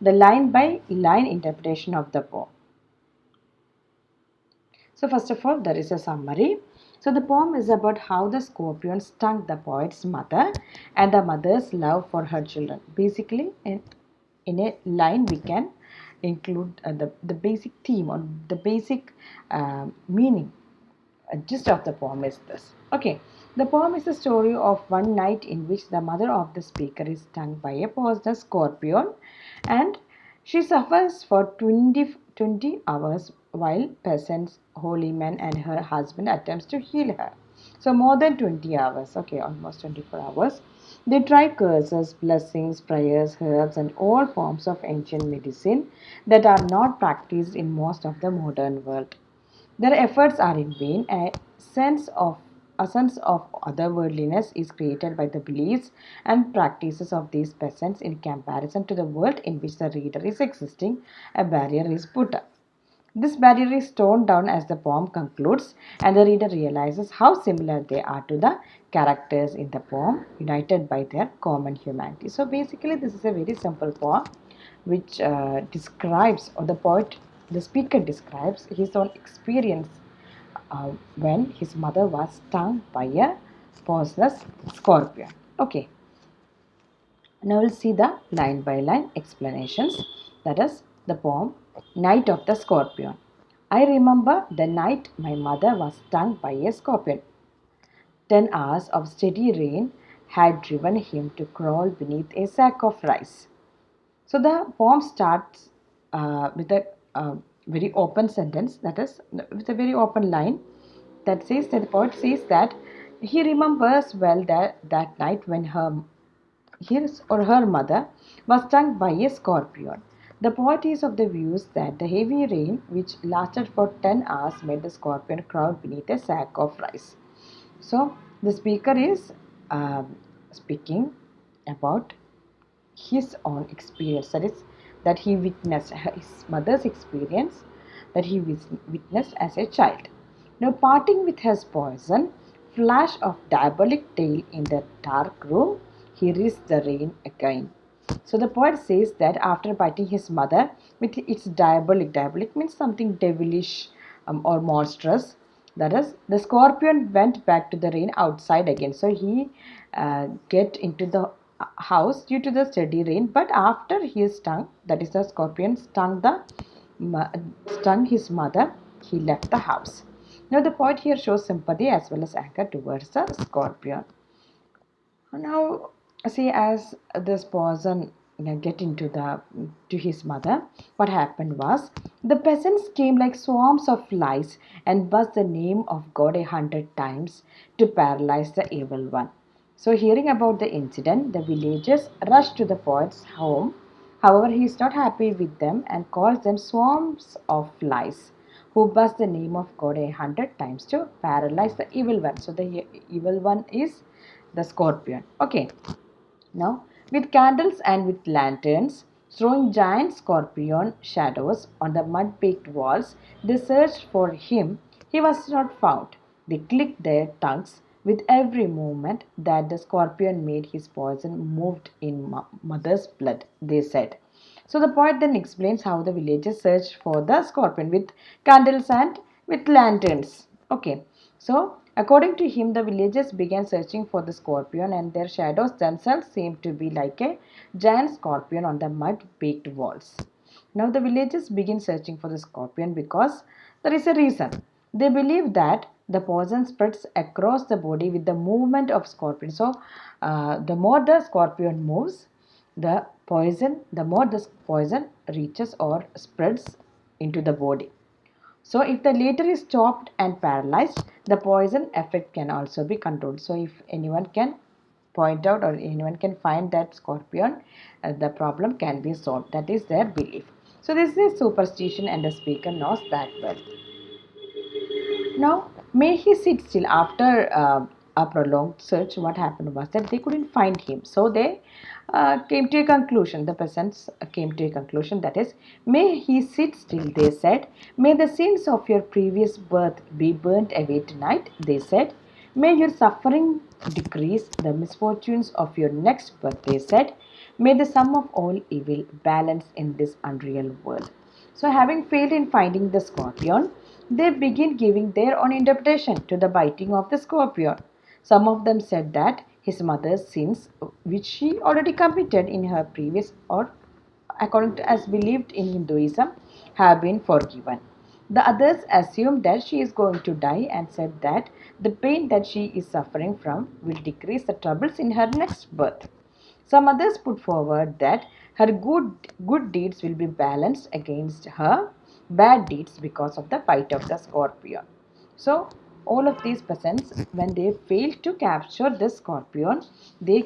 the line by line interpretation of the poem. So first of all, there is a summary. So the poem is about how the scorpion stung the poet's mother and the mother's love for her children. Basically, in a line we can include the basic theme or the basic meaning. Gist of the poem is this. Okay, the poem is the story of one night in which the mother of the speaker is stung by a poisonous scorpion, and she suffers for 20 hours while peasants, holy men, and her husband attempts to heal her. So more than 20 hours, okay, almost 24 hours. They try curses, blessings, prayers, herbs, and all forms of ancient medicine that are not practiced in most of the modern world. Their efforts are in vain. A sense of otherworldliness is created by the beliefs and practices of these peasants in comparison to the world in which the reader is existing. A barrier is put up. This barrier is torn down as the poem concludes, and the reader realizes how similar they are to the characters in the poem, united by their common humanity. So, basically, this is a very simple poem which describes, or the speaker describes his own experience when his mother was stung by a poisonous scorpion. Okay, now we'll see the line by line explanations. That is the poem Night of the Scorpion. I remember the night my mother was stung by a scorpion. 10 hours of steady rain had driven him to crawl beneath a sack of rice. So the poem starts with a very open sentence, that is, with a very open line that says that the poet says that he remembers well that night when his or her mother was stung by a scorpion. The poet is of the views that the heavy rain, which lasted for 10 hours, made the scorpion crawl beneath a sack of rice. So, the speaker is speaking about his own experience, that is, that he witnessed his mother's experience that he witnessed as a child. Now, parting with his poison, flash of diabolic tale in the dark room, he risks the rain again. So the poet says that after biting his mother with its diabolic means something devilish or monstrous. That is, the scorpion went back to the rain outside again. So he get into the house due to the steady rain. But after he is stung, that is the scorpion stung his mother, he left the house. Now the poet here shows sympathy as well as anger towards the scorpion. Now, see, as this poison get into the to his mother, what happened was the peasants came like swarms of flies and buzzed the name of God 100 times to paralyze the evil one. So, hearing about the incident, the villagers rushed to the poet's home. However, he is not happy with them and calls them swarms of flies who buzz the name of God 100 times to paralyze the evil one. So, the evil one is the scorpion. Okay, now with candles and with lanterns, throwing giant scorpion shadows on the mud baked walls, they searched for him. He was not found. They clicked their tongues with every movement that the scorpion made. His poison moved in mother's blood, they said. So the poet then explains how the villagers searched for the scorpion with candles and with lanterns. Okay, so according to him, the villagers began searching for the scorpion, and their shadows themselves seemed to be like a giant scorpion on the mud baked walls. Now the villagers begin searching for the scorpion because there is a reason. They believe that the poison spreads across the body with the movement of scorpion. So the more the scorpion moves, the more the poison reaches or spreads into the body. So if the latter is chopped and paralyzed, the poison effect can also be controlled. So if anyone can point out or anyone can find that scorpion, the problem can be solved. That is their belief. So this is superstition and the speaker knows that well. Now, may he sit still after a prolonged search. What happened was that they couldn't find him. So they came to a conclusion. The peasants came to a conclusion, that is, may he sit still, they said. May the sins of your previous birth be burnt away tonight, they said. May your suffering decrease, the misfortunes of your next birth, they said. May the sum of all evil balance in this unreal world. So, having failed in finding the scorpion, they begin giving their own interpretation to the biting of the scorpion. Some of them said that his mother's sins, which she already committed in her previous or according to as believed in Hinduism, have been forgiven. The others assumed that she is going to die and said that the pain that she is suffering from will decrease the troubles in her next birth. Some others put forward that her good deeds will be balanced against her bad deeds because of the bite of the scorpion. So all of these peasants, when they failed to capture the scorpion, they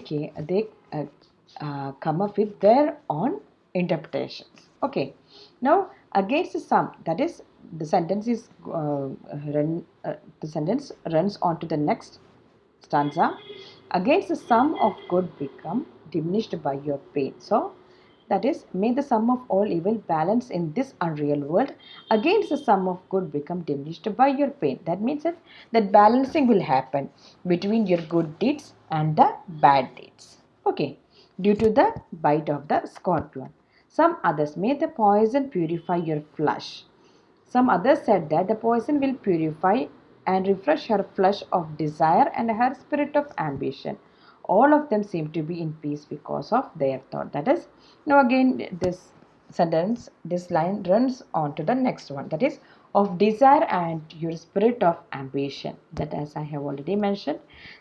come up with their own interpretations. Okay. Now against some, that is the sentence is the sentence runs on to the next stanza. Against the sum of good become diminished by your pain. So that is, may the sum of all evil balance in this unreal world against the sum of good become diminished by your pain. That means that balancing will happen between your good deeds and the bad deeds. Okay, due to the bite of the scorpion. Some others, may the poison purify your flesh. Some others said that the poison will purify and refresh her flesh of desire and her spirit of ambition. All of them seem to be in peace because of their thought. That is, now again, this line runs on to the next one. That is, of desire and your spirit of ambition. That, as I have already mentioned,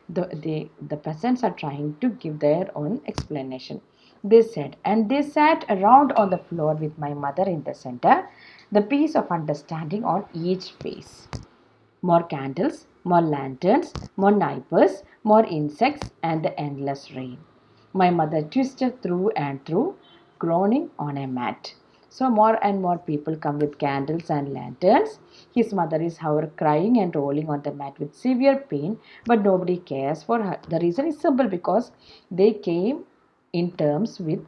the peasants are trying to give their own explanation. They said, and they sat around on the floor with my mother in the center, the peace of understanding on each face. More candles, more lanterns, more neighbors, more insects, and the endless rain. My mother twisted through and through, groaning on a mat. So more and more people come with candles and lanterns. His mother is, however, crying and rolling on the mat with severe pain, but nobody cares for her. The reason is simple, because they came in terms with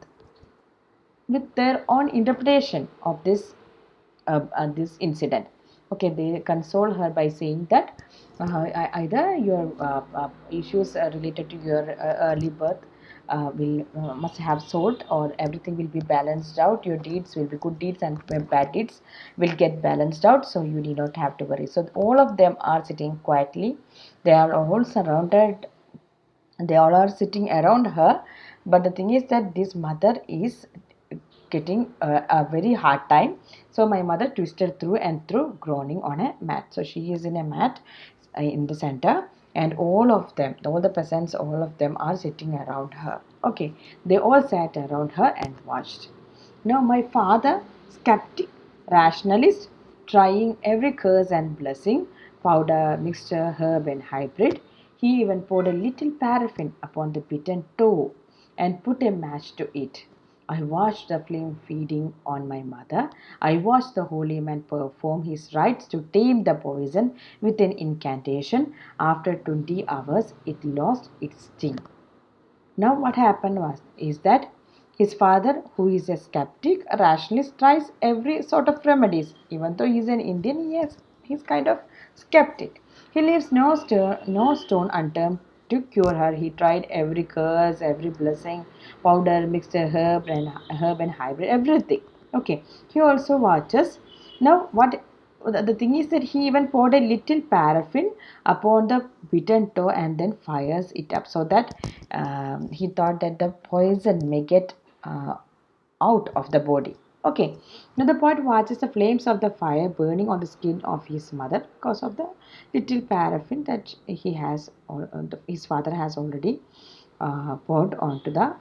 their own interpretation of this incident. Okay, they console her by saying that either your issues related to your early birth will must have solved, or everything will be balanced out. Your deeds will be good deeds and bad deeds will get balanced out, so you need not have to worry. So all of them are sitting quietly. They are all surrounded, they all are sitting around her, but the thing is that this mother is getting a very hard time. So my mother twisted through and through, groaning on a mat. So she is in a mat in the center, and all of them, all the peasants, all of them are sitting around her. Okay, they all sat around her and watched. Now my father, skeptic, rationalist, trying every curse and blessing, powder, mixture, herb, and hybrid, he even poured a little paraffin upon the bitten toe and put a match to it. I watched the flame feeding on my mother. I watched the holy man perform his rites to tame the poison with an incantation. After 20 hours, it lost its sting. Now, what happened is that his father, who is a skeptic, a rationalist, tries every sort of remedies. Even though he's an Indian, he's kind of skeptic. He leaves no stone unturned to cure her. He tried every curse, every blessing, powder, mixture, herb and hybrid, everything. Okay. He also watches. Now, what the thing is that he even poured a little paraffin upon the bitten toe and then fires it up, so that he thought that the poison may get out of the body. Okay, now the poet watches the flames of the fire burning on the skin of his mother because of the little paraffin that he has, or his father has already poured onto the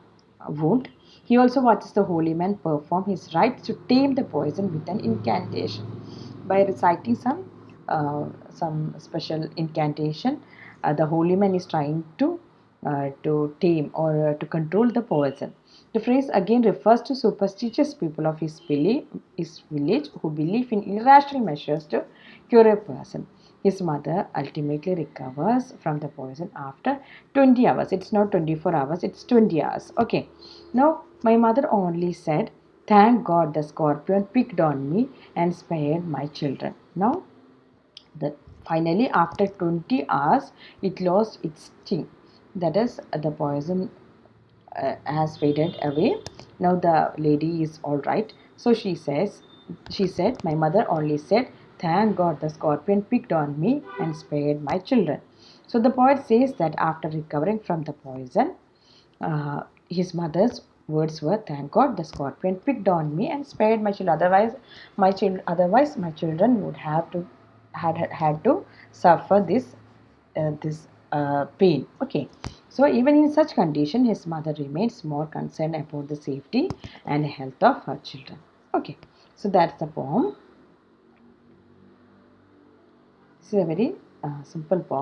wound. He also watches the holy man perform his rites to tame the poison with an incantation. By reciting some special incantation, the holy man is trying to tame or to control the poison. The phrase again refers to superstitious people of his village who believe in irrational measures to cure a person. His mother ultimately recovers from the poison after 20 hours. It's not 24 hours, it's 20 hours. Okay. Now, my mother only said, "Thank God the scorpion picked on me and spared my children." Now, the, finally, after 20 hours, it lost its sting. That is, the poison has faded away. Now the lady is all right. So she said, my mother only said, thank God the scorpion picked on me and spared my children. So the poet says that after recovering from the poison, his mother's words were, thank God the scorpion picked on me and spared my children. Otherwise my children would have to had to suffer this pain. Okay, so even in such condition, his mother remains more concerned about the safety and health of her children. Okay, so that's the poem. This is a very simple poem.